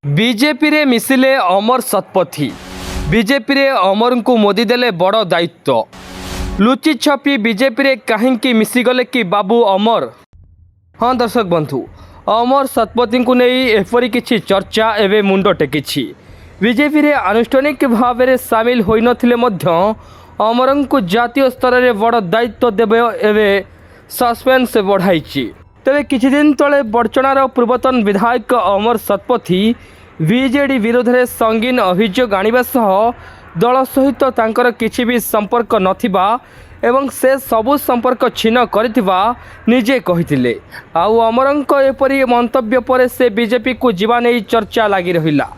BJP रे मिसिले अमर Satpathy. BJP रे अमर को मोदी देले बड़ दायित्व। लुचि छपी बीजेपी रे कहीं मिसिगले कि बाबू अमर। हाँ दर्शक बंधु, अमर शतपथी को नहीं एपरी किछि चर्चा एवं मुंड टेकिछि। बीजेपी रे आनुष्ठानिक भाव में सामिल होई नथिले मध्य अमर को जातीय स्तर में बड़ दायित्व देवे एवं सस्पेंस बढ़ाई। तेरे किछि दिन तले बड़चणार पूर्वतन विधायक अमर शतपथी बीजेडी विरोध में संगीन अभियोग आनिबा सह दल सहित तांकर किछि भी संपर्क नथिबा एवं से सबु संपर्क छीन करथिबा निजे कहिथिले। आउ अमरंक एपरी मंतव्य पर से बीजेपी को जीवा नहीं चर्चा लगी रहिला।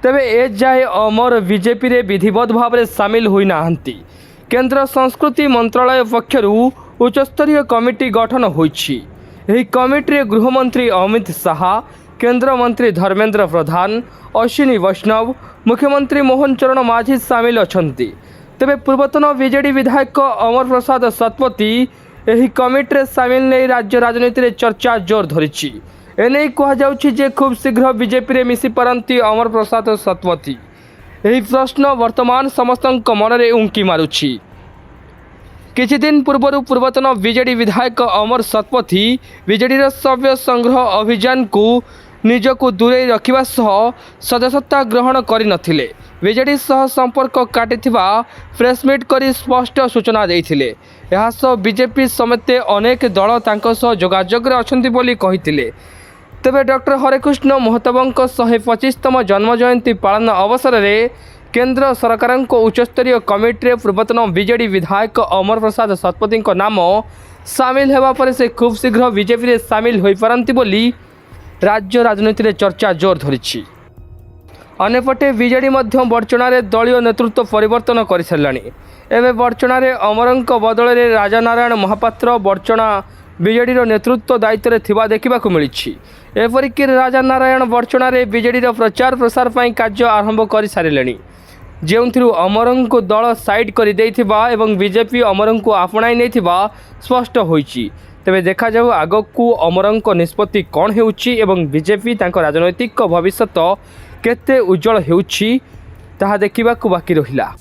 तेबे ए जाए अमर बीजेपी रे विधिवत भाव में सामिल होई नाहंती। केंद्र संस्कृति मंत्रालय पक्षरु उच्चस्तरीय कमिटी गठन होईछि। एही कमिटी गृहमंत्री अमित शाह, केंद्र मंत्री धर्मेंद्र प्रधान, अश्विनी वैष्णव, मुख्यमंत्री मोहन चरण माझी सामिल अछंती। तेबे पूर्वतन बीजेडी विधायक अमर प्रसाद शतपथी एही कमिटी सामिल नहीं राज्य राजनीति में चर्चा जोर धरिछि। एने कहुछि जे खूब शीघ्र बीजेपी रे मिसी पारंती अमर प्रसाद शतपथी। एही प्रश्न वर्तमान समस्तक मनरे उंकी मारुछि। किछि दिन पूर्व पूर्वतन बीजेडी विधायक अमर शतपथी बीजेडी सभ्य संग्रह अभियान को निजको दूरे रखिबा सह सदस्यता ग्रहण करि नथिले। बीजेडी सह संपर्क काटिथिबा प्रेसमिट करी स्पष्ट सूचना देइथिले। एहा सह बीजेपी समेत अनेक दल तांको सह जोगाजोग रे अछंती बोली कहिथिले। तेबे डॉक्टर हरेकृष्ण महताबंक 125तम जन्म जयंती पालन अवसर में केंद्र सरकार उच्चस्तरीय कमिटी पूर्वतन बीजेडी विधायक अमर प्रसाद शतपथी नाम सामिल होगा पर से खूब शीघ्र बीजेपी रे सामिल हो पारंती बोली राज्य राजनीति में चर्चा जोर धरिछि। अन्यपटे बीजेडी बड़चणार दलीय नेतृत्व परिवर्तन कर साराणी। एवं बड़चणार अमरंक बदल में राजानारायण महापात्र बड़चणा बीजेडी नेतृत्व दायित्व में थिबा देखा मिली। एपरिक राजानारायण बड़चणार बीजेडी प्रचार प्रसार पर कार्य आरंभ कर सारे जो अमर को दल साइड कर एवं बीजेपी अमर को आपणाई नहीं स्पष्ट होईछि। तेबे देखा जाऊ आगकू अमर निष्पत्ति कौन होउछि एवं बीजेपी तांको राजनैतिक भविष्य केते उज्जवल होउछि ताहा देखिबाकू बाकी रहिला।